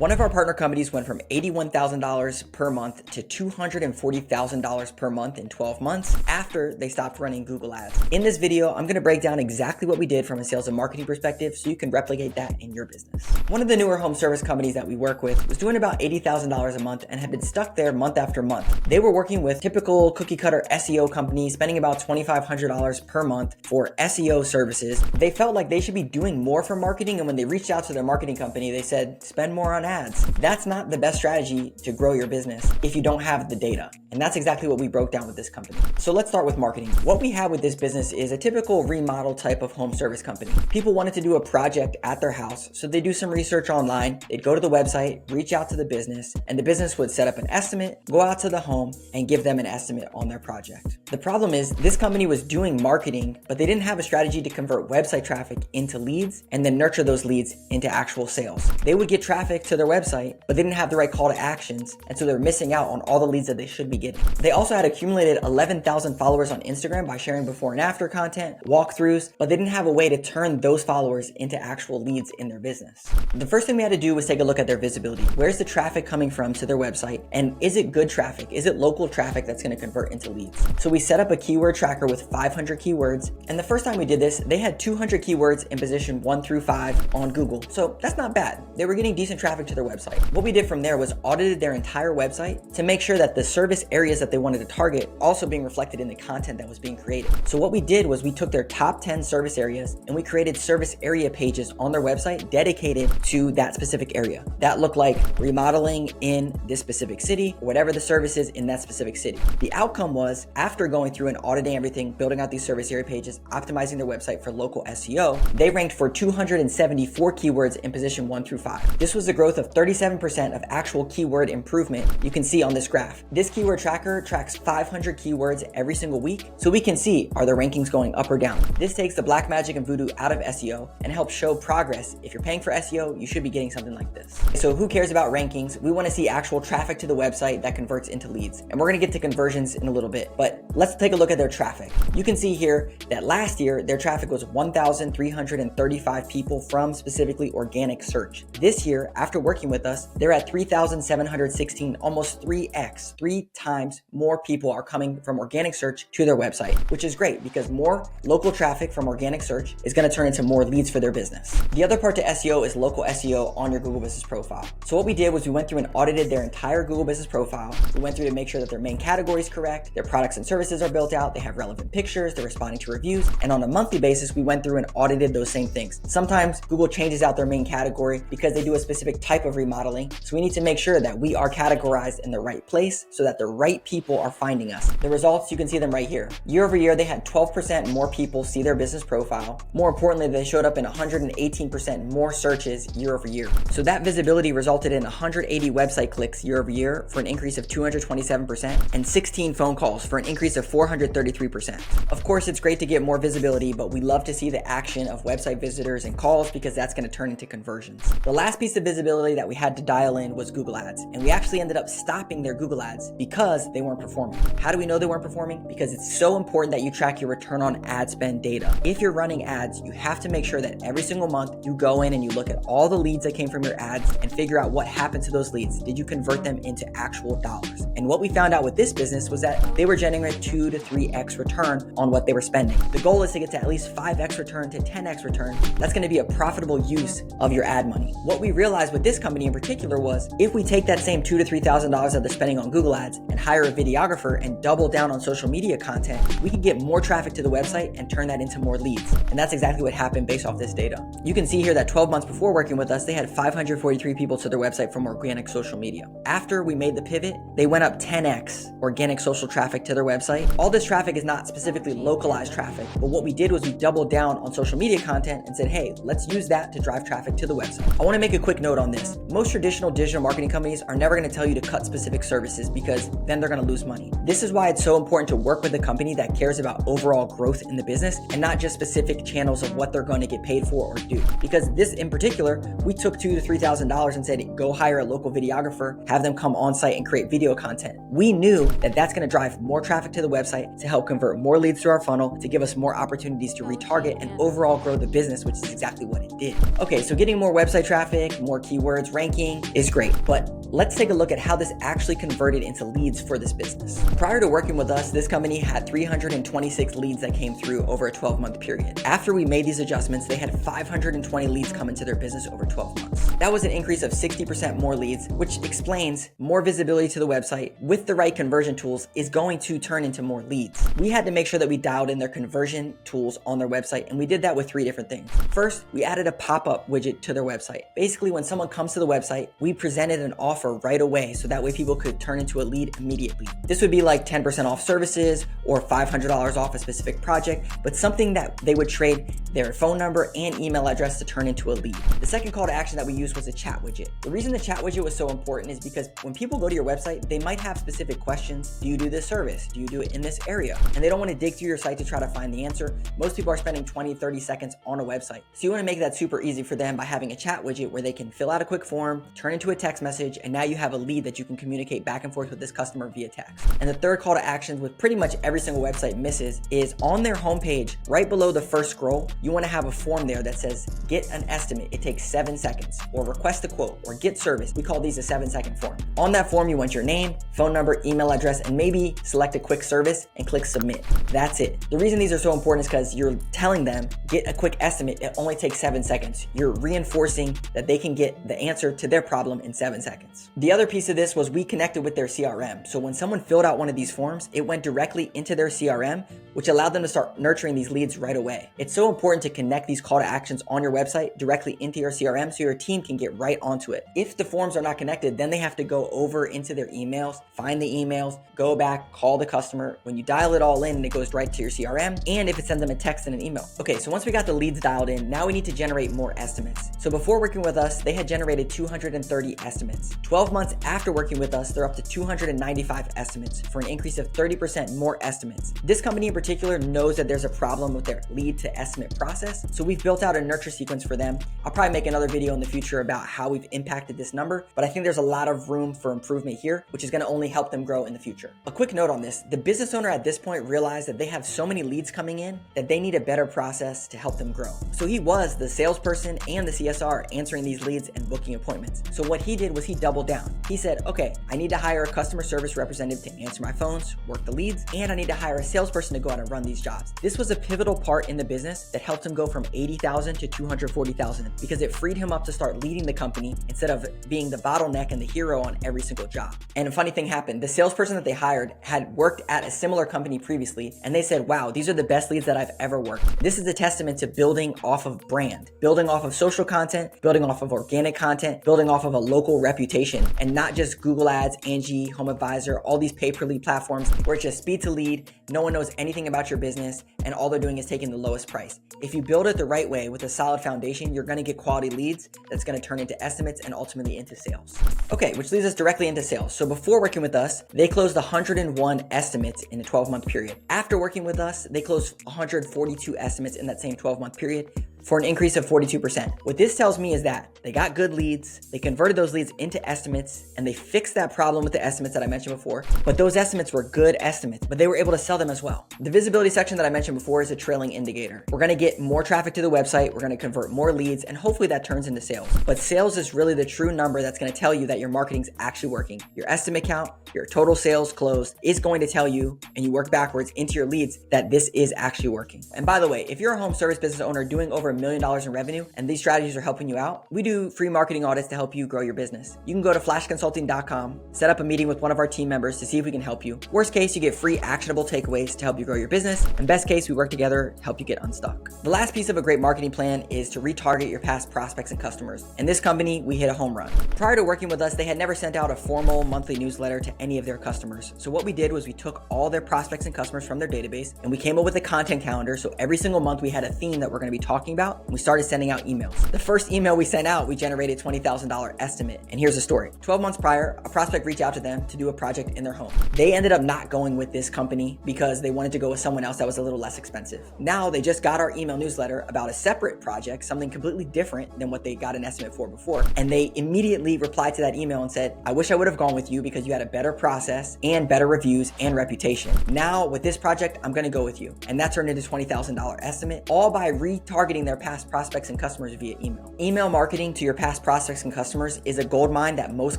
One of our partner companies went from $81,000 per month to $240,000 per month in 12 months after they stopped running Google Ads. In this video, I'm going to break down exactly what we did from a sales and marketing perspective so you can replicate that in your business. One of the newer home service companies that we work with was doing about $80,000 a month and had been stuck there month after month. They were working with typical cookie cutter SEO companies, spending about $2,500 per month for SEO services. They felt like they should be doing more for marketing, and when they reached out to their marketing company, they said, spend more on ads. That's not the best strategy to grow your business if you don't have the data. And that's exactly what we broke down with this company. So let's start with marketing. What we have with this business is a typical remodel type of home service company. People wanted to do a project at their house, so they do some research online. They'd go to the website, reach out to the business, and the business would set up an estimate, go out to the home, and give them an estimate on their project. The problem is this company was doing marketing, but they didn't have a strategy to convert website traffic into leads and then nurture those leads into actual sales. They would get traffic to their website, but they didn't have the right call to actions, and so they're missing out on all the leads that they should be getting. They also had accumulated 11,000 followers on Instagram by sharing before and after content, walkthroughs, but they didn't have a way to turn those followers into actual leads in their business. The first thing we had to do was take a look at their visibility. Where's the traffic coming from to their website, and is it good traffic? Is it local traffic that's going to convert into leads? So we set up a keyword tracker with 500 keywords, and the first time we did this, they had 200 keywords in position 1 through 5 on Google. So that's not bad. They were getting decent traffic to their website. What we did from there was audited their entire website to make sure that the service areas that they wanted to target also being reflected in the content that was being created. So what we did was we took their top 10 service areas and we created service area pages on their website dedicated to that specific area. That looked like remodeling in this specific city, whatever the service is in that specific city. The outcome was, after going through and auditing everything, building out these service area pages, optimizing their website for local SEO, they ranked for 274 keywords in position 1 through 5. This was a growth of 37% of actual keyword improvement you can see on this graph. This keyword tracker tracks 500 keywords every single week, so we can see, are the rankings going up or down? This takes the black magic and voodoo out of SEO and helps show progress. If you're paying for SEO, you should be getting something like this. So who cares about rankings? We want to see actual traffic to the website that converts into leads. And we're going to get to conversions in a little bit, but let's take a look at their traffic. You can see here that last year, their traffic was 1,335 people from specifically organic search. This year, after working with us, they're at 3,716, almost 3x, 3 times more people are coming from organic search to their website, which is great because more local traffic from organic search is going to turn into more leads for their business. The other part to SEO is local SEO on your Google Business profile. So what we did was we went through and audited their entire Google Business profile. We went through to make sure that their main category is correct, their products and services are built out, they have relevant pictures, they're responding to reviews, and on a monthly basis, we went through and audited those same things. Sometimes Google changes out their main category because they do a specific type of remodeling. So we need to make sure that we are categorized in the right place so that the right people are finding us. The results, you can see them right here. Year over year, they had 12% more people see their business profile. More importantly, they showed up in 118% more searches year over year. So that visibility resulted in 180 website clicks year over year for an increase of 227% and 16 phone calls for an increase of 433%. Of course, it's great to get more visibility, but we love to see the action of website visitors and calls because that's going to turn into conversions. The last piece of visibility that we had to dial in was Google Ads, and we actually ended up stopping their Google Ads because they weren't performing. How do we know they weren't performing? Because it's so important that you track your return on ad spend data. If you're running ads, you have to make sure that every single month you go in and you look at all the leads that came from your ads and figure out what happened to those leads. Did you convert them into actual dollars? And what we found out with this business was that they were generating 2 to 3x return on what they were spending. The goal is to get to at least 5x return to 10x return. That's going to be a profitable use of your ad money. What we realized with this company in particular was if we take that same $2,000 to $3,000 that they're spending on Google Ads and hire a videographer and double down on social media content, we can get more traffic to the website and turn that into more leads. And that's exactly what happened based off this data. You can see here that 12 months before working with us, they had 543 people to their website from organic social media. After we made the pivot, they went up 10x organic social traffic to their website. All this traffic is not specifically localized traffic, but what we did was we doubled down on social media content and said, hey, let's use that to drive traffic to the website. I want to make a quick note on this. Most traditional digital marketing companies are never going to tell you to cut specific services because then they're going to lose money. This is why it's so important to work with a company that cares about overall growth in the business and not just specific channels of what they're going to get paid for or do. Because this in particular, we took $2,000 to $3,000 and said, go hire a local videographer, have them come on site and create video content. We knew that that's going to drive more traffic to the website, to help convert more leads through our funnel, to give us more opportunities to retarget and overall grow the business, which is exactly what it did. Okay, so getting more website traffic, more keywords, ranking is great, but let's take a look at how this actually converted into leads for this business. Prior to working with us, this company had 326 leads that came through over a 12-month period. After we made these adjustments, they had 520 leads come into their business over 12 months. That was an increase of 60% more leads, which explains more visibility to the website with the right conversion tools is going to turn into more leads. We had to make sure that we dialed in their conversion tools on their website, and we did that with 3 different things. First, we added a pop-up widget to their website. Basically, when someone comes to the website, we presented an offer right away so that way people could turn into a lead immediately. This would be like 10% off services or $500 off a specific project, but something that they would trade their phone number and email address to turn into a lead. The second call to action that we used was a chat widget. The reason the chat widget was so important is because when people go to your website, they might have specific questions. Do you do this service? Do you do it in this area? And they don't want to dig through your site to try to find the answer. Most people are spending 20, 30 seconds on a website. So you want to make that super easy for them by having a chat widget where they can fill out a quick form, turn into a text message, and now you have a lead that you can communicate back and forth with this customer via text. And the third call to action, with pretty much every single website misses, is on their homepage, right below the first scroll, you want to have a form there that says, get an estimate. It takes 7 seconds, or request a quote, or get service. We call these a 7-second form. On that form, you want your name, phone number, email address, and maybe select a quick service and click submit. That's it. The reason these are so important is because you're telling them, get a quick estimate. It only takes 7 seconds. You're reinforcing that they can get the answer to their problem in 7 seconds. The other piece of this was we connected with their CRM. So when someone filled out one of these forms, it went directly into their CRM, which allowed them to start nurturing these leads right away. It's so important to connect these call to actions on your website directly into your CRM so your team can get right onto it. If the forms are not connected, then they have to go over into their emails, find the emails, go back, call the customer. When you dial it all in, it goes right to your CRM, and if it sends them a text and an email. Okay, so once we got the leads dialed in, now we need to generate more estimates. So before working with us, they had generated 230 estimates. 12 months after working with us, they're up to 295 estimates for an increase of 30% more estimates. This company in particular knows that there's a problem with their lead to estimate process, so we've built out a nurture sequence for them. I'll probably make another video in the future about how we've impacted this number, but I think there's a lot of room for improvement here, which is going to only help them grow in the future. A quick note on this, the business owner at this point realized that they have so many leads coming in that they need a better process to help them grow. So he was the salesperson and the CSR answering these leads and booking appointments. So what he did was he doubled down. He said, okay, I need to hire a customer service representative to answer my phones, work the leads, and I need to hire a salesperson to go out and run these jobs. This was a pivotal part in the business that helped him go from 80,000 to 240,000 because it freed him up to start leading the company instead of being the bottleneck and the hero on every single job. And a funny thing happened. The salesperson that they hired had worked at a similar company previously, and they said, wow, these are the best leads that I've ever worked. This is a testament to building off of brand, building off of social content, building off of organic content, building off of a local reputation, and not just Google Ads, Angie, Home Advisor, all these pay-per-lead platforms where it's just speed to lead, no one knows anything about your business, and all they're doing is taking the lowest price. If you build it the right way with a solid foundation, you're going to get quality leads that's going to turn into estimates and ultimately into sales. Okay, which leads us directly into sales. So before working with us, they closed 101 estimates in a 12-month period. After working with us, they closed 142 estimates in that same 12-month period for an increase of 42%. What this tells me is that they got good leads, they converted those leads into estimates, and they fixed that problem with the estimates that I mentioned before. But those estimates were good estimates, but they were able to sell them as well. The visibility section that I mentioned before is a trailing indicator. We're gonna get more traffic to the website, we're gonna convert more leads, and hopefully that turns into sales. But sales is really the true number that's gonna tell you that your marketing's actually working. Your estimate count, your total sales closed is going to tell you, and you work backwards into your leads, that this is actually working. And by the way, if you're a home service business owner doing over $1 million in revenue and these strategies are helping you out, we do free marketing audits to help you grow your business. You can go to flashconsulting.com, set up a meeting with one of our team members to see if we can help you. Worst case, you get free actionable takeaways to help you grow your business. And best case, database, we work together, help you get unstuck. The last piece of a great marketing plan is to retarget your past prospects and customers. In this company, we hit a home run. Prior to working with us, they had never sent out a formal monthly newsletter to any of their customers. So what we did was we took all their prospects and customers from their database and we came up with a content calendar. So every single month we had a theme that we're going to be talking about, and we started sending out emails. The first email we sent out, we generated $20,000 estimate. And here's the story. 12 months prior, a prospect reached out to them to do a project in their home. They ended up not going with this company because they wanted to go with someone else that was a little less expensive. Now they just got our email newsletter about a separate project, something completely different than what they got an estimate for before. And they immediately replied to that email and said, I wish I would have gone with you because you had a better process and better reviews and reputation. Now with this project, I'm going to go with you. And that turned into $20,000 estimate, all by retargeting their past prospects and customers via email. Email marketing to your past prospects and customers is a gold mine that most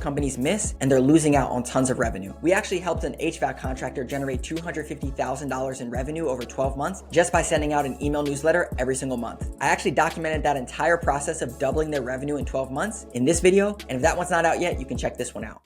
companies miss, and they're losing out on tons of revenue. We actually helped an HVAC contractor generate $250,000 in revenue over 12 months just by sending out an email newsletter every single month. I actually documented that entire process of doubling their revenue in 12 months in this video, and if that one's not out yet, you can check this one out.